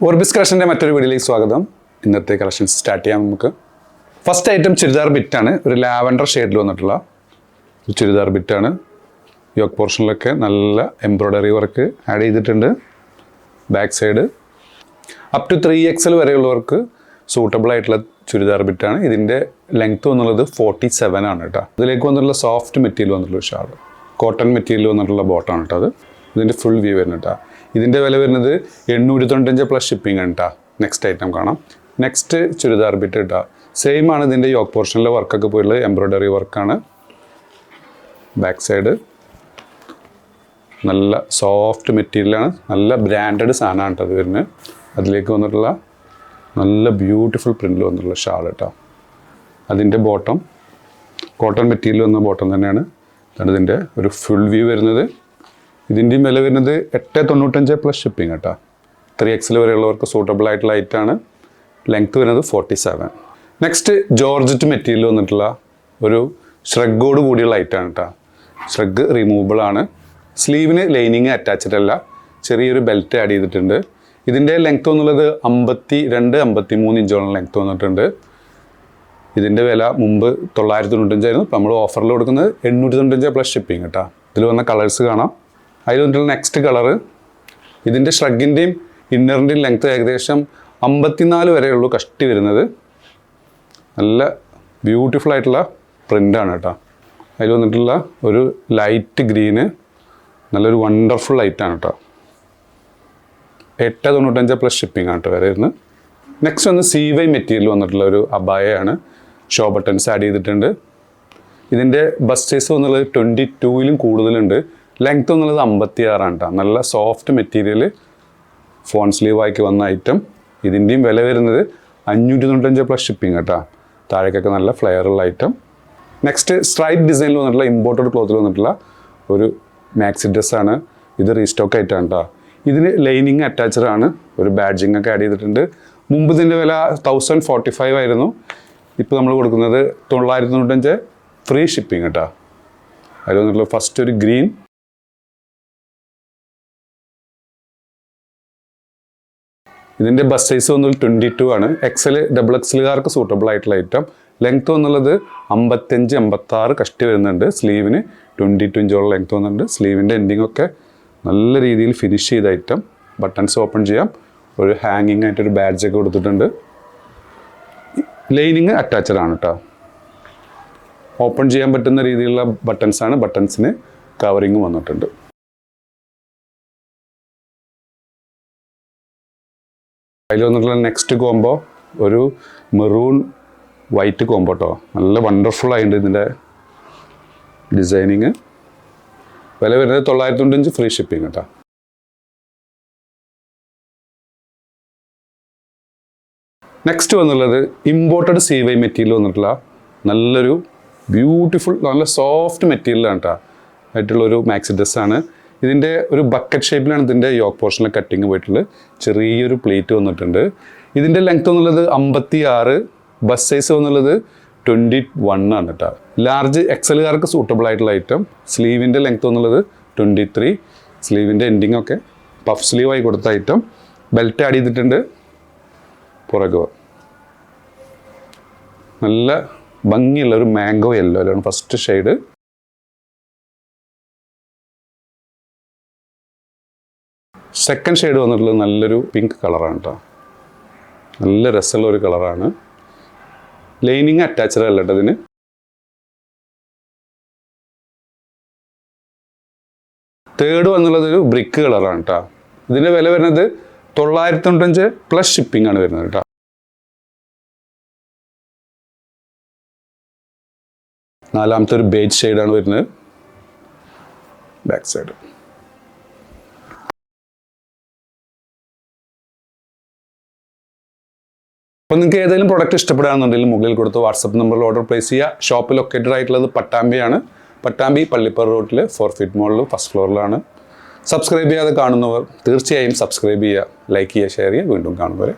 Orbis കളക്ഷൻ്റെ മറ്റൊരു വീഡിയോയിലേക്ക് സ്വാഗതം. ഇന്നത്തെ കളക്ഷൻസ് സ്റ്റാർട്ട് ചെയ്യാം നമുക്ക്. ഫസ്റ്റ് ഐറ്റം ചുരിദാർ ബിറ്റാണ്. ഒരു ലാവൻഡർ ഷെയ്ഡിൽ വന്നിട്ടുള്ള ഒരു ചുരിദാർ ബിറ്റാണ്. യോക്ക് പോർഷനിലൊക്കെ നല്ല എംബ്രോയ്ഡറി വർക്ക് ആഡ് ചെയ്തിട്ടുണ്ട്. Back side up to 3XL വരെയുള്ളവർക്ക് സൂട്ടബിൾ ആയിട്ടുള്ള ചുരിദാർ ബിറ്റാണ്. ഇതിൻ്റെ ലെങ്ത്ത് വന്നുള്ളത് 47 ആണ് കേട്ടോ. ഇതിലേക്ക് വന്നിട്ടുള്ള സോഫ്റ്റ് മെറ്റീരിയൽ വന്നിട്ടുള്ള ഷാൾ, കോട്ടൺ മെറ്റീരിയൽ വന്നിട്ടുള്ള ബോട്ടാണ് കേട്ടോ. അത് ഇതിൻ്റെ ഫുൾ വ്യൂ വരുന്നത് കേട്ടോ. ഇതിൻ്റെ വില വരുന്നത് 895 പ്ലസ് ഷിപ്പിംഗ് ആണ് കേട്ടോ. നെക്സ്റ്റ് ഐറ്റം കാണാം. നെക്സ്റ്റ് ചുരിദാർ ബിറ്റ് കേട്ടോ. സെയിം ആണ്. ഇതിൻ്റെ യോക്ക് പോർഷനിലെ വർക്കൊക്കെ പോയിട്ടുള്ളത് എംബ്രോയ്ഡറി വർക്കാണ്. ബാക്ക് സൈഡ് നല്ല സോഫ്റ്റ് മെറ്റീരിയലാണ്, നല്ല ബ്രാൻഡഡ് സാധനമാണ് കേട്ടോ അത് വരുന്നത്. അതിലേക്ക് വന്നിട്ടുള്ള നല്ല ബ്യൂട്ടിഫുൾ പ്രിൻ്റിൽ വന്നിട്ടുള്ള ഷാൾ കേട്ടോ. അതിൻ്റെ ബോട്ടം കോട്ടൺ മെറ്റീരിയൽ വന്ന ബോട്ടം തന്നെയാണ്. അതാണ് ഇതിൻ്റെ ഒരു ഫുൾ വ്യൂ വരുന്നത്. ഇതിൻ്റെയും വില വരുന്നത് 895 പ്ലസ് ഷിപ്പിംഗ് കേട്ടോ. 3XL വരെയുള്ളവർക്ക് സൂട്ടബിൾ ആയിട്ടുള്ള ലൈറ്റാണ്. ലെങ്ത്ത് വരുന്നത് 47. നെക്സ്റ്റ് ജോർജറ്റ് മെറ്റീരിയൽ വന്നിട്ടുള്ള ഒരു ഷ്രഗോട് കൂടിയുള്ള ലൈറ്റാണ് കേട്ടോ. ഷ്രഗ് റിമൂവബിൾ ആണ്. സ്ലീവിന് ലൈനിങ് അറ്റാച്ച്ഡ് അല്ല, ചെറിയൊരു ബെൽറ്റ് ആഡ് ചെയ്തിട്ടുണ്ട്. ഇതിൻ്റെ ലെങ്ത്ത് വന്നുള്ളത് 52-53 ഇഞ്ചോളം ലെങ്ത്ത് വന്നിട്ടുണ്ട്. ഇതിൻ്റെ വില മുമ്പ് 995 ആയിരുന്നു. ഇപ്പോൾ നമ്മൾ ഓഫറിൽ കൊടുക്കുന്നത് 895 പ്ലസ് ഷിപ്പിംഗ് കേട്ടോ. ഇതിൽ വന്ന കളേഴ്സ് കാണാം. അതിൽ വന്നിട്ടുള്ള നെക്സ്റ്റ് കളറ്, ഇതിൻ്റെ ഷ്രഗിൻ്റെയും ഇന്നറിൻ്റെയും ലെങ്ത്ത് ഏകദേശം 54 വരെയുള്ളൂ കഷ്ടി വരുന്നത്. നല്ല ബ്യൂട്ടിഫുൾ ആയിട്ടുള്ള പ്രിൻ്റാണ് കേട്ടോ. അതിൽ വന്നിട്ടുള്ള ഒരു ലൈറ്റ് ഗ്രീന് നല്ലൊരു വണ്ടർഫുൾ ലൈറ്റാണ് കേട്ടോ. 895 പ്ലസ് ഷിപ്പിംഗ് ആണ് കേട്ടോ വരെ വരുന്നത്. നെക്സ്റ്റ് വന്ന് CY മെറ്റീരിയൽ വന്നിട്ടുള്ള ഒരു അബായയാണ്. ഷോ ബട്ടൺസ് ആഡ് ചെയ്തിട്ടുണ്ട്. ഇതിൻ്റെ ബസ്റ്റ് സൈസ് വന്നുള്ളത് 22-ലും കൂടുതലുണ്ട്. ലെങ്ത്ത് എന്നുള്ളത് 56 ആണ് കേട്ടോ. നല്ല സോഫ്റ്റ് മെറ്റീരിയൽ, ഫോൺ സ്ലീവ് ആക്കി വന്ന ഐറ്റം. ഇതിൻ്റെയും വില വരുന്നത് 595 പ്ലസ് ഷിപ്പിംഗ് കേട്ടോ. താഴേക്കൊക്കെ നല്ല ഫ്ലെയറുള്ള ഐറ്റം. നെക്സ്റ്റ് സ്ട്രൈപ്പ് ഡിസൈനിൽ വന്നിട്ടുള്ള ഇമ്പോർട്ടഡ് ക്ലോത്തിൽ വന്നിട്ടുള്ള ഒരു മാക്സി ഡ്രസ്സാണ്. ഇത് റീസ്റ്റോക്ക് ആയിട്ടാണ് കേട്ടോ. ഇതിന് ലൈനിങ് അറ്റാച്ച്ഡ് ആണ്. ഒരു ബാഡ്ജിങ് ഒക്കെ ആഡ് ചെയ്തിട്ടുണ്ട്. മുമ്പ് ഇതിൻ്റെ വില 1045 ആയിരുന്നു. ഇപ്പോൾ നമ്മൾ കൊടുക്കുന്നത് 995 ഫ്രീ ഷിപ്പിംഗ് കേട്ടോ. അതിൽ വന്നിട്ടുള്ള ഫസ്റ്റ് ഒരു ഗ്രീൻ, ഇതിൻ്റെ ബസ് സൈസ് വന്നത് 22 ആണ്. XL XXLകാർക്ക് സൂട്ടബിൾ ആയിട്ടുള്ള ഐറ്റം. ലെങ്ത്ത് വന്നുള്ളത് 55-56 കഷ്ടി വരുന്നുണ്ട്. സ്ലീവിന് 22 ഇഞ്ചോളം ലെങ്ത്ത് വന്നിട്ടുണ്ട്. സ്ലീവിൻ്റെ എൻഡിങ് ഒക്കെ നല്ല രീതിയിൽ ഫിനിഷ് ചെയ്ത ഐറ്റം. ബട്ടൺസ് ഓപ്പൺ ചെയ്യാം. ഒരു ഹാങ്ങിങ് ആയിട്ടൊരു ബാഡ്ജൊക്കെ കൊടുത്തിട്ടുണ്ട്. ലൈനിങ് അറ്റാച്ച്ഡ് ആണ് കേട്ടോ. ഓപ്പൺ ചെയ്യാൻ പറ്റുന്ന രീതിയിലുള്ള ബട്ടൺസാണ്. ബട്ടൺസിന് കവറിങ് വന്നിട്ടുണ്ട്. അതിൽ വന്നിട്ടുള്ള നെക്സ്റ്റ് കോംബോ ഒരു മെറൂൺ വൈറ്റ് കോംബോ കേട്ടോ. നല്ല വണ്ടർഫുൾ ആയിട്ടുണ്ട് ഇതിൻ്റെ ഡിസൈനിങ്. വില വരുന്നത് 995 ഫ്രീ ഷിപ്പിംഗ് കേട്ടോ. നെക്സ്റ്റ് വന്നുള്ളത് ഇമ്പോർട്ടഡ് CY മെറ്റീരിയൽ വന്നിട്ടുള്ള നല്ലൊരു ബ്യൂട്ടിഫുൾ നല്ല സോഫ്റ്റ് മെറ്റീരിയലാണ് കേട്ടോ ആയിട്ടുള്ളൊരു മാക്സി ഡ്രസ്സാണ്. ഇതിൻ്റെ ഒരു ബക്കറ്റ് ഷേപ്പിലാണ് ഇതിൻ്റെ യോക്ക് പോർഷനിലെ കട്ടിങ് പോയിട്ടുള്ളത്. ചെറിയൊരു പ്ലേറ്റ് വന്നിട്ടുണ്ട്. ഇതിൻ്റെ ലെങ്ത്ത് വന്നുള്ളത് 56, ബസ് സൈസ് വന്നുള്ളത് 21 ആണ് കേട്ടോ. ലാർജ് XLകാർക്ക് സൂട്ടബിൾ ആയിട്ടുള്ള ഐറ്റം. സ്ലീവിൻ്റെ ലെങ്ത്ത് വന്നുള്ളത് 23. സ്ലീവിൻ്റെ എൻഡിങ് ഒക്കെ പഫ് സ്ലീവായി കൊടുത്ത ഐറ്റം. ബെൽറ്റ് ആഡ് ചെയ്തിട്ടുണ്ട്. പുറകെ നല്ല ഭംഗിയുള്ള ഒരു മാംഗോ യെല്ലോ ആണ് ഫസ്റ്റ് ഷെയ്ഡ്. സെക്കൻഡ് ഷെയ്ഡ് വന്നിട്ടുള്ളത് നല്ലൊരു പിങ്ക് കളറാണ് കേട്ടോ. നല്ല രസമുള്ള ഒരു കളറാണ്. ലൈനിങ് അറ്റാച്ച്ഡ് അല്ല കേട്ടോ ഇതിന്. തേർഡ് വന്നുള്ളത് ഒരു ബ്രിക്ക് കളറാണ് കേട്ടോ. ഇതിൻ്റെ വില വരുന്നത് 995 പ്ലസ് ഷിപ്പിംഗ് ആണ് വരുന്നത് കേട്ടോ. നാലാമത്തെ ഒരു ബേജ് ഷെയ്ഡാണ് വരുന്നത്. ബാക്ക് സൈഡ് അപ്പോൾ നിങ്ങൾക്ക് ഏതെങ്കിലും പ്രോഡക്റ്റ് ഇഷ്ടപ്പെടുകയാണെന്നുണ്ടെങ്കിൽ മുകളിൽ കൊടുത്ത് വാട്സപ്പ് നമ്പറിൽ ഓർഡർ പ്ലേസ് ചെയ്യുക. ഷോപ്പ് ലൊക്കേറ്റഡ് ആയിട്ടുള്ളത് പട്ടാമ്പിയാണ്. പട്ടാമ്പി പള്ളിപ്പുറ റോഡിൽ 4 ഫീറ്റ് മോളിൽ ഫസ്റ്റ് ഫ്ലോറിലാണ്. സബ്സ്ക്രൈബ് ചെയ്യാതെ കാണുന്നവർ തീർച്ചയായും സബ്സ്ക്രൈബ് ചെയ്യുക, ലൈക്ക് ചെയ്യുക, ഷെയർ ചെയ്യുക. വീണ്ടും കാണുന്നവരെ